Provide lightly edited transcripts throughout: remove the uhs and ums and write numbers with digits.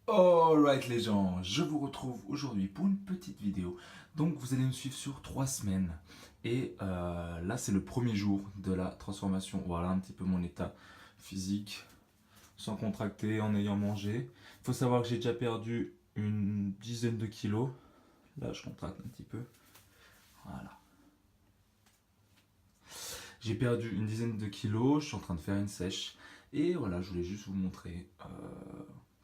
Alright les gens, je vous retrouve aujourd'hui pour une petite vidéo. Donc vous allez me suivre sur 3 semaines. Et là c'est le premier jour de la transformation. Voilà un petit peu mon état physique, sans contracter, en ayant mangé. Il faut savoir que j'ai déjà perdu une dizaine de kilos. Là je contracte un petit peu. Voilà. J'ai perdu une dizaine de kilos, je suis en train de faire une sèche. Et voilà, je voulais juste vous montrer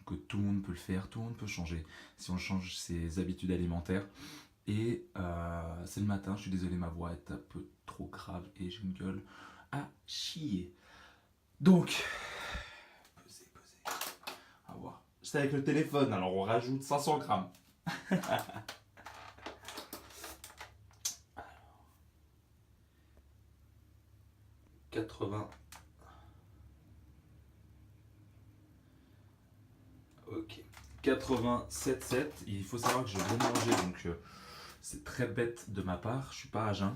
que tout le monde peut le faire, tout le monde peut changer si on change ses habitudes alimentaires. Et c'est le matin, je suis désolé, ma voix est un peu trop grave et j'ai une gueule à chier. Donc, pesez. On va voir. C'est avec le téléphone, alors on rajoute 500 grammes. 80. Ok. 87,7. Il faut savoir que je viens de manger, donc c'est très bête de ma part. Je suis pas à jeun.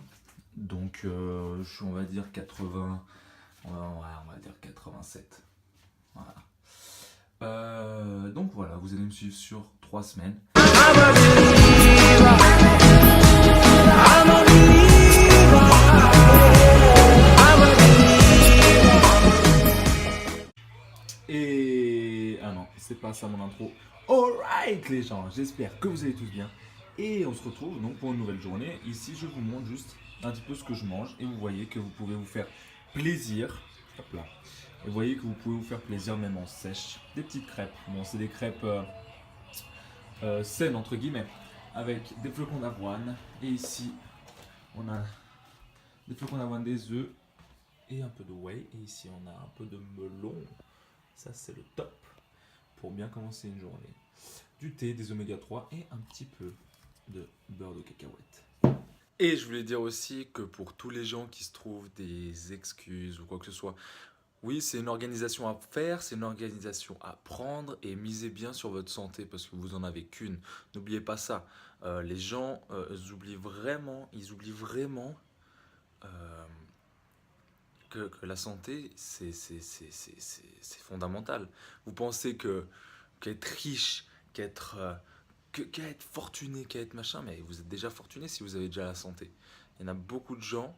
Donc je suis, on va dire 80. On va dire 87. Voilà. Donc voilà, vous allez me suivre sur 3 semaines. Et... ah non, c'est pas ça mon intro. Alright les gens, j'espère que vous allez tous bien. Et on se retrouve donc pour une nouvelle journée. Ici je vous montre juste un petit peu ce que je mange. Et vous voyez que vous pouvez vous faire plaisir. Hop là. Et vous voyez que vous pouvez vous faire plaisir même en sèche. Des petites crêpes. Bon, c'est des crêpes saines entre guillemets. Avec des flocons d'avoine. Et ici, on a des flocons d'avoine, des œufs et un peu de whey. Et ici, on a un peu de melon. Ça, c'est le top pour bien commencer une journée. Du thé, des oméga 3 et un petit peu de beurre de cacahuète. Et je voulais dire aussi que pour tous les gens qui se trouvent des excuses ou quoi que ce soit, oui, c'est une organisation à faire, c'est une organisation à prendre et misez bien sur votre santé parce que vous en avez qu'une. N'oubliez pas ça. Les gens ils oublient vraiment euh, que la santé, c'est fondamental. Vous pensez qu'être riche, qu'être fortuné, qu'être machin, mais vous êtes déjà fortuné si vous avez déjà la santé. Il y en a beaucoup de gens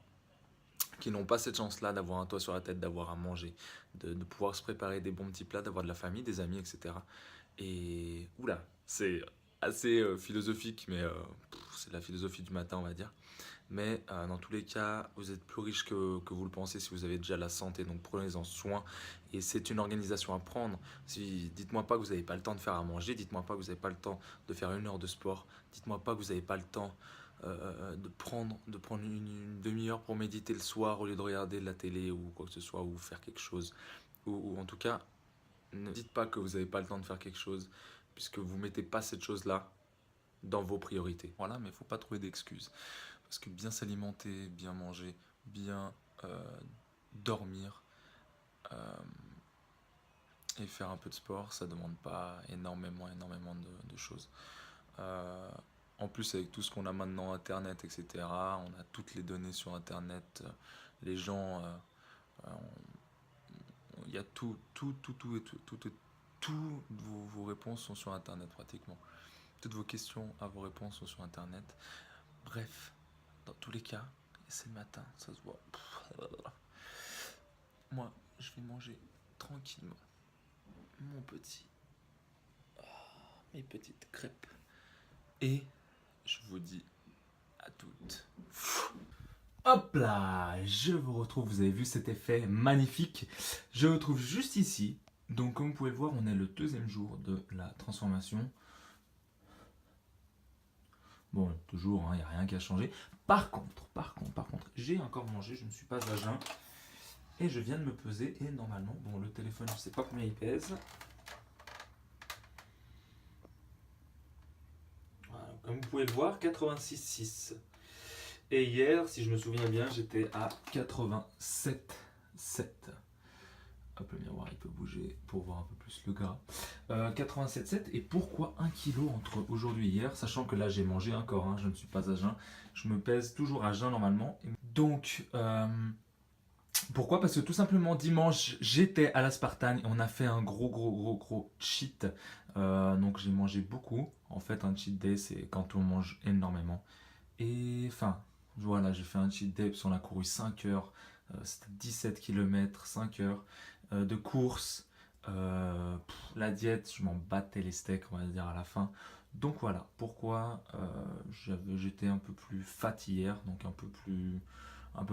qui n'ont pas cette chance-là d'avoir un toit sur la tête, d'avoir à manger, de pouvoir se préparer des bons petits plats, d'avoir de la famille, des amis, etc. Et oula, c'est assez philosophique, mais c'est la philosophie du matin, on va dire. Mais dans tous les cas, vous êtes plus riche que vous le pensez si vous avez déjà la santé, donc prenez-en soin. Et c'est une organisation à prendre. Dites-moi pas que vous n'avez pas le temps de faire à manger, dites-moi pas que vous n'avez pas le temps de faire 1 heure de sport, dites-moi pas que vous n'avez pas le temps de prendre une demi-heure pour méditer le soir au lieu de regarder de la télé ou quoi que ce soit, ou faire quelque chose. Ou en tout cas, ne dites pas que vous n'avez pas le temps de faire quelque chose, puisque vous ne mettez pas cette chose-là dans vos priorités. Voilà, mais il ne faut pas trouver d'excuses. Parce que bien s'alimenter, bien manger, bien dormir et faire un peu de sport, ça ne demande pas énormément de choses. En plus, avec tout ce qu'on a maintenant, Internet, etc., on a toutes les données sur Internet. Les gens, il y a tout, vos réponses sont sur Internet pratiquement. Toutes vos questions à vos réponses sont sur Internet. Bref, dans tous les cas, c'est le matin, ça se voit. Moi, je vais manger tranquillement mon petit, mes petites crêpes. Et je vous dis à toutes. Hop là, je vous retrouve, vous avez vu cet effet magnifique. Je vous retrouve juste ici. Donc comme vous pouvez le voir, on est le 2e jour de la transformation. Bon, toujours, il n'y a rien qui a changé. Par contre, j'ai encore mangé, je ne suis pas à jeun. Et je viens de me peser et normalement, bon, le téléphone, je ne sais pas combien il pèse. Voilà, comme vous pouvez le voir, 86,6. Et hier, si je me souviens bien, j'étais à 87,7. Hop, le miroir, il peut bouger pour voir un peu plus le gras. 87,7. Et pourquoi 1 kg entre aujourd'hui et hier, sachant que là, j'ai mangé encore, hein, je ne suis pas à jeun. Je me pèse toujours à jeun normalement. Donc, pourquoi? Parce que tout simplement dimanche j'étais à l'aspartame et on a fait un gros cheat Donc j'ai mangé beaucoup. En fait, un cheat day, c'est quand on mange énormément. Et enfin, voilà, j'ai fait un cheat day parce qu'on a couru 5 heures. C'était 17 km, 5 heures de course. La diète, je m'en battais les steaks, on va dire, à la fin. Donc voilà, pourquoi j'étais un peu plus fat hier, donc un peu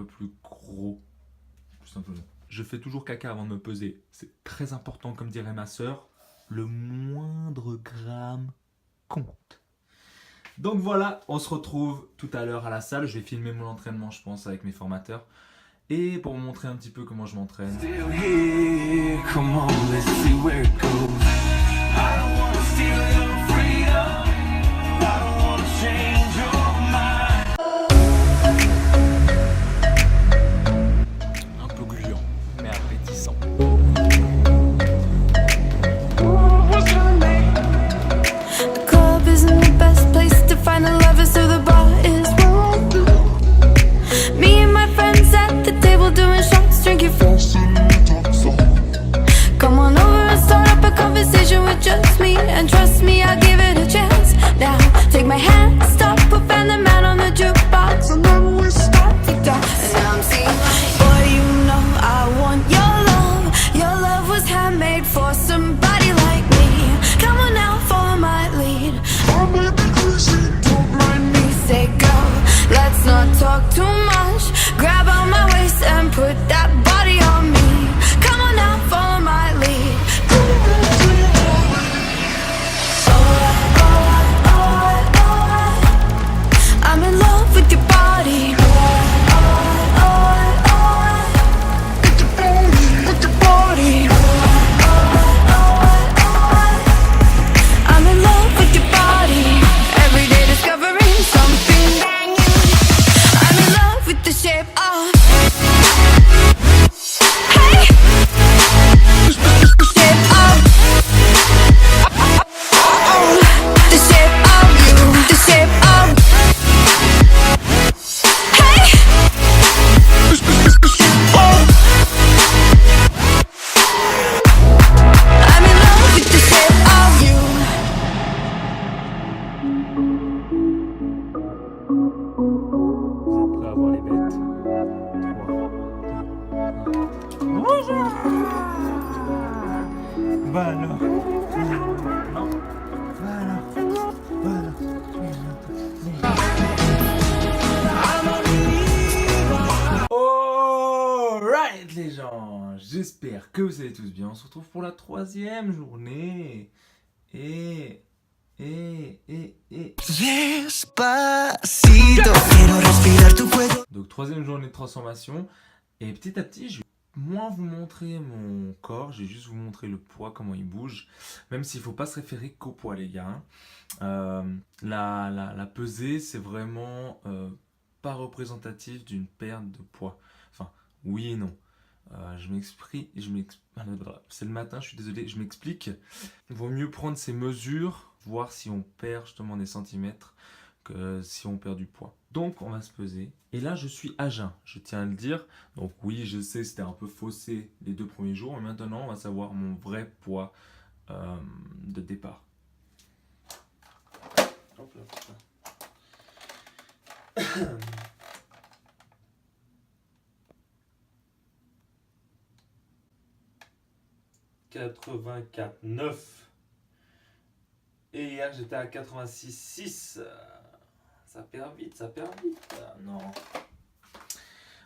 plus gros, tout simplement. Je fais toujours caca avant de me peser. C'est très important, comme dirait ma sœur. Le moindre gramme compte. Donc voilà, on se retrouve tout à l'heure à la salle. Je vais filmer mon entraînement, je pense, avec mes formateurs. Et pour vous montrer un petit peu comment je m'entraîne. Un peu gluant, mais appétissant. Find the lovers so the bar is warm. Me and my friends at the table doing shots, drinking fast. Come on over and start up a conversation with just me, and trust me, I'll give it a chance. Now take my hand, stop, put Van the Man on the jukebox, and then we start to dance. And now I'm singing, boy, you know I want your love. Your love was handmade for somebody like me. Come on now, follow my lead. I may be crazy, don't mind me. Say go, let's not talk too much. Grab on my waist and put that body on me. Come on now, follow my lead. I'm in love with your body. With your body. I'm in love with your body. Every day discovering something brand new. I'm in love with the shape of. Hey, the shape of. The shape of you. The shape of. Hey, I'm in love with the shape of you. Vous êtes prêts à voir les bêtes? 3, 2, 1. Bah alors. Non. Voilà. Voilà. Alright les gens, j'espère que vous allez tous bien. On se retrouve pour la 3e journée. Despacito, quiero respirar tu cuello. Donc 3e journée de transformation. Et petit à petit, je vais moins vous montrer mon corps, je vais juste vous montrer le poids, comment il bouge. Même s'il ne faut pas se référer qu'au poids les gars. La pesée, c'est vraiment pas représentatif d'une perte de poids. Enfin, oui et non. C'est le matin, je suis désolé, je m'explique. Il vaut mieux prendre ces mesures, voir si on perd justement des centimètres que si on perd du poids. Donc on va se peser. Et là je suis à jeun, je tiens à le dire. Donc oui, je sais, c'était un peu faussé les 2 premiers jours, mais maintenant on va savoir mon vrai poids de départ. Hop là, putain. 84,9. Et hier j'étais à 86,6. Ça perd vite, ça perd vite. Non.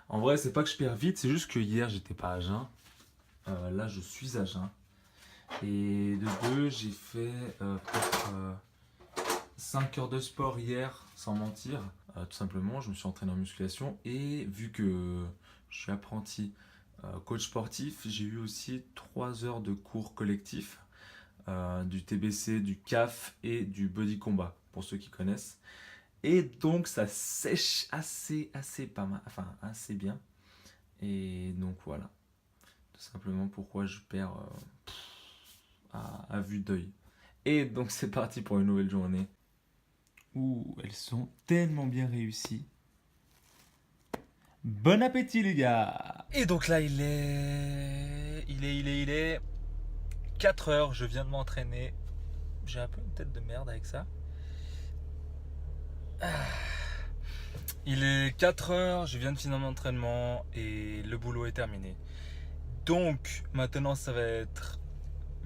En vrai, c'est pas que je perds vite, c'est juste que hier j'étais pas à jeun. Là je suis à jeun. Et de 2, j'ai fait peut-être 5 heures de sport hier, sans mentir. Tout simplement, je me suis entraîné en musculation. Et vu que je suis apprenti coach sportif, j'ai eu aussi 3 heures de cours collectifs. Du TBC, du CAF et du body combat, pour ceux qui connaissent. Et donc ça sèche assez pas mal, enfin assez bien. Et donc voilà, tout simplement pourquoi je perds à vue d'œil. Et donc c'est parti pour une nouvelle journée. Ouh, elles sont tellement bien réussies. Bon appétit les gars. Et donc là il est 4 heures, je viens de m'entraîner. j'ai un peu une tête de merde avec ça. Il est 4 heures, je viens de finir mon entraînement et le boulot est terminé. Donc maintenant ça va être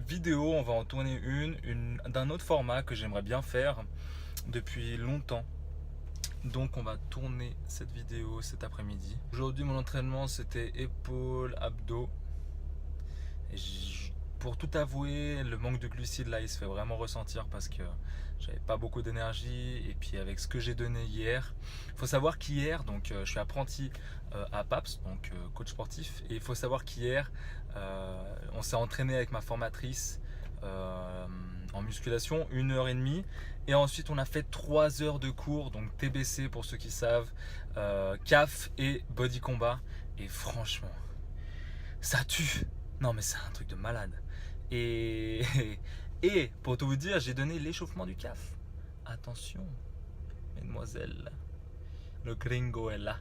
vidéo, on va en tourner une d'un autre format que j'aimerais bien faire depuis longtemps. Donc on va tourner cette vidéo cet après-midi. Aujourd'hui mon entraînement c'était épaules, abdos. Et pour tout avouer, le manque de glucides là il se fait vraiment ressentir parce que j'avais pas beaucoup d'énergie. Et puis avec ce que j'ai donné hier, il faut savoir qu'hier, donc je suis apprenti à PAPS, donc coach sportif. Et il faut savoir qu'hier on s'est entraîné avec ma formatrice en musculation 1h30. Et ensuite on a fait 3 heures de cours, donc TBC pour ceux qui savent, CAF et body combat. Et franchement, ça tue. Non mais c'est un truc de malade. Et pour tout vous dire, j'ai donné l'échauffement du CAF. Attention, mesdemoiselles, le gringo est là.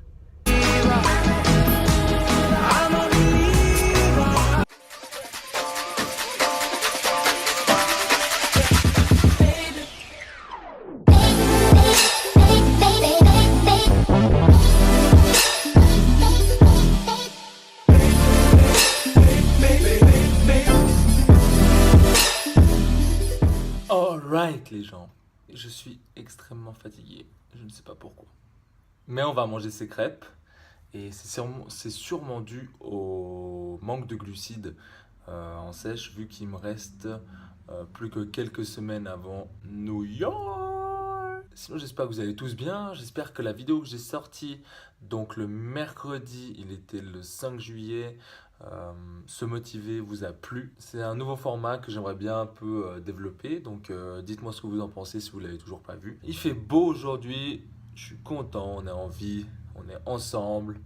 Alright les gens, je suis extrêmement fatigué, je ne sais pas pourquoi. Mais on va manger ces crêpes et c'est sûrement dû au manque de glucides en sèche vu qu'il me reste plus que quelques semaines avant New York. Sinon j'espère que vous allez tous bien, j'espère que la vidéo que j'ai sortie donc le mercredi, il était le 5 juillet, se motiver vous a plu. C'est un nouveau format que j'aimerais bien un peu développer, donc dites-moi ce que vous en pensez si vous l'avez toujours pas vu. Il fait beau aujourd'hui, je suis content, on est en vie, on est ensemble.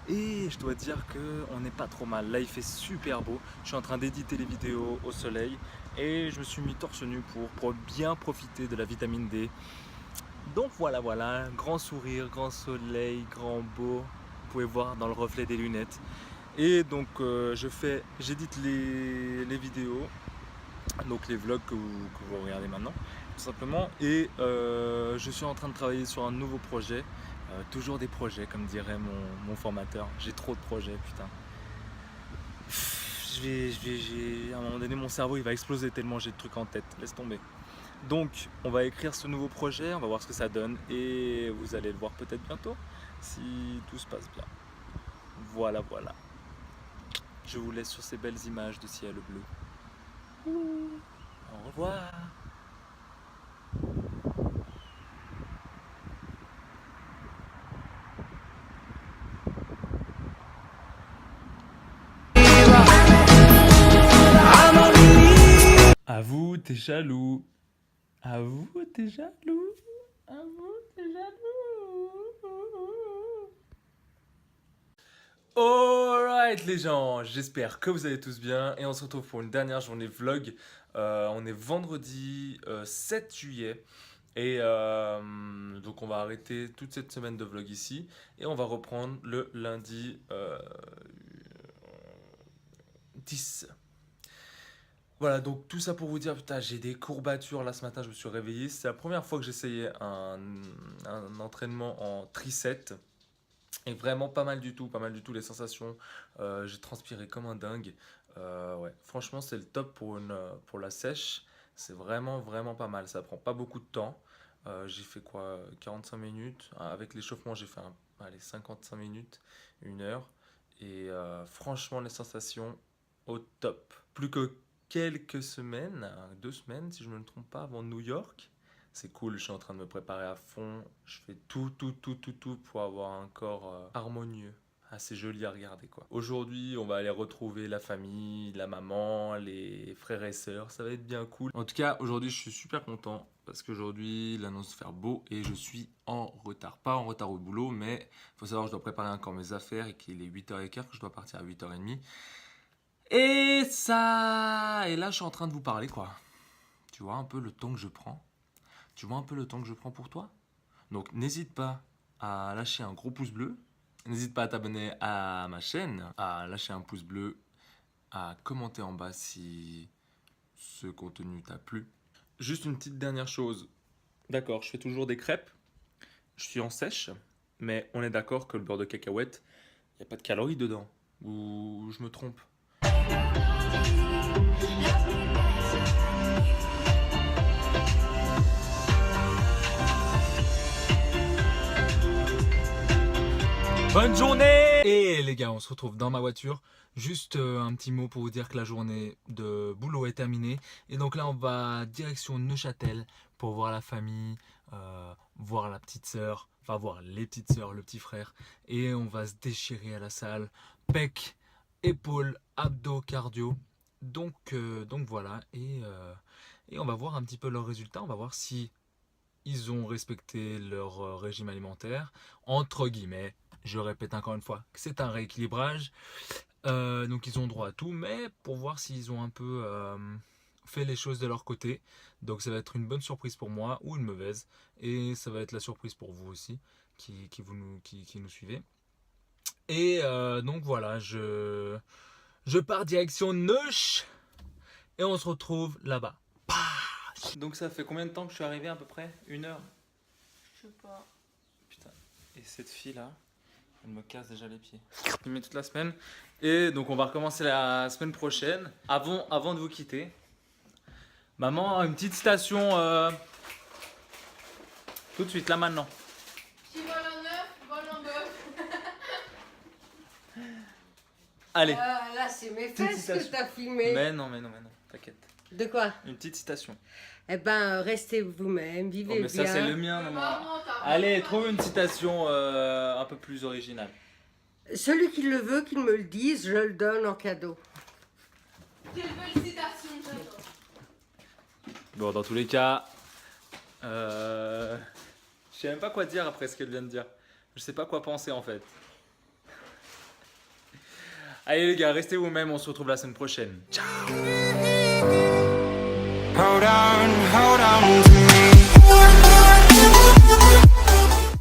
Et je dois dire qu'on n'est pas trop mal. Là il fait super beau, je suis en train d'éditer les vidéos au soleil et je me suis mis torse nu pour bien profiter de la vitamine D. Donc voilà, grand sourire, grand soleil, grand beau, vous pouvez voir dans le reflet des lunettes. Et donc j'édite les vidéos, donc les vlogs que vous regardez maintenant tout simplement. Et je suis en train de travailler sur un nouveau projet. Toujours des projets, comme dirait mon formateur. J'ai trop de projets, putain. À un moment donné, mon cerveau il va exploser tellement j'ai de trucs en tête. Laisse tomber. Donc, on va écrire ce nouveau projet, on va voir ce que ça donne. Et vous allez le voir peut-être bientôt, si tout se passe bien. Voilà. Je vous laisse sur ces belles images de ciel bleu. Au revoir. Avoue, t'es jaloux. Avoue, t'es jaloux. Avoue, t'es jaloux. Alright les gens, j'espère que vous allez tous bien et on se retrouve pour une dernière journée vlog. On est vendredi 7 juillet et donc on va arrêter toute cette semaine de vlog ici et on va reprendre le lundi 10. Voilà, donc tout ça pour vous dire, putain, j'ai des courbatures là ce matin, je me suis réveillé. C'est la première fois que j'essayais un entraînement en triceps. Et vraiment pas mal du tout les sensations. J'ai transpiré comme un dingue. Ouais. Franchement, c'est le top pour la sèche. C'est vraiment, vraiment pas mal. Ça prend pas beaucoup de temps. J'ai fait quoi? 45 minutes. Avec l'échauffement, j'ai fait allez, 55 minutes, 1 heure. Et franchement, les sensations au top. Plus que quelques semaines, 2 semaines si je ne me trompe pas, avant New York. C'est cool, je suis en train de me préparer à fond. Je fais tout pour avoir un corps harmonieux. Assez joli à regarder quoi. Aujourd'hui, on va aller retrouver la famille, la maman, les frères et sœurs. Ça va être bien cool. En tout cas, aujourd'hui, je suis super content parce qu'aujourd'hui, il annonce faire beau et je suis en retard. Pas en retard au boulot, mais il faut savoir que je dois préparer encore mes affaires et qu'il est 8h15, que je dois partir à 8h30. Et ça... Et là, je suis en train de vous parler quoi. Tu vois un peu le temps que je prends. Tu vois un peu le temps que je prends pour toi. Donc, n'hésite pas à lâcher un gros pouce bleu. N'hésite pas à t'abonner à ma chaîne, à lâcher un pouce bleu, à commenter en bas si ce contenu t'a plu. Juste une petite dernière chose. D'accord, je fais toujours des crêpes. Je suis en sèche, mais on est d'accord que le beurre de cacahuète, il n'y a pas de calories dedans. Ou je me trompe? Bonne journée! Et les gars, on se retrouve dans ma voiture. Juste un petit mot pour vous dire que la journée de boulot est terminée. Et donc là, on va direction Neuchâtel pour voir la famille, voir la petite sœur, enfin voir les petites sœurs, le petit frère. Et on va se déchirer à la salle. Pec, épaules, abdos, cardio. Donc voilà. Et on va voir un petit peu leurs résultats. On va voir si ils ont respecté leur régime alimentaire, entre guillemets. Je répète encore une fois que c'est un rééquilibrage. Donc ils ont droit à tout, mais pour voir s'ils ont un peu fait les choses de leur côté. Donc ça va être une bonne surprise pour moi ou une mauvaise. Et ça va être la surprise pour vous aussi qui nous suivez. Et donc voilà, je pars direction Neuch et on se retrouve là-bas. Donc ça fait combien de temps que je suis arrivé à peu près? 1 heure? Je sais pas. Putain, et cette fille-là, elle me casse déjà les pieds. Je mets toute la semaine. Et donc on va recommencer la semaine prochaine. Avant de vous quitter, maman, une petite citation tout de suite, là maintenant. Qui vole en neuf, vole en bœuf. Allez. Là, c'est mes Petite fesses citation. que t'as filmé. Mais non, t'inquiète. De quoi? Une petite citation. Eh ben, restez vous-même, Oh, vivez mais bien. ça c'est le mien, maman. Maman, t'as Allez, raison. trouve une citation un peu plus originale. Celui qui le veut, qu'il me le dise, je le donne en cadeau. Quelle belle citation, j'adore. Bon, dans tous les cas, je sais même pas quoi dire après ce qu'elle vient de dire. Je sais pas quoi penser en fait. Allez les gars, restez vous-même, on se retrouve la semaine prochaine. Ciao!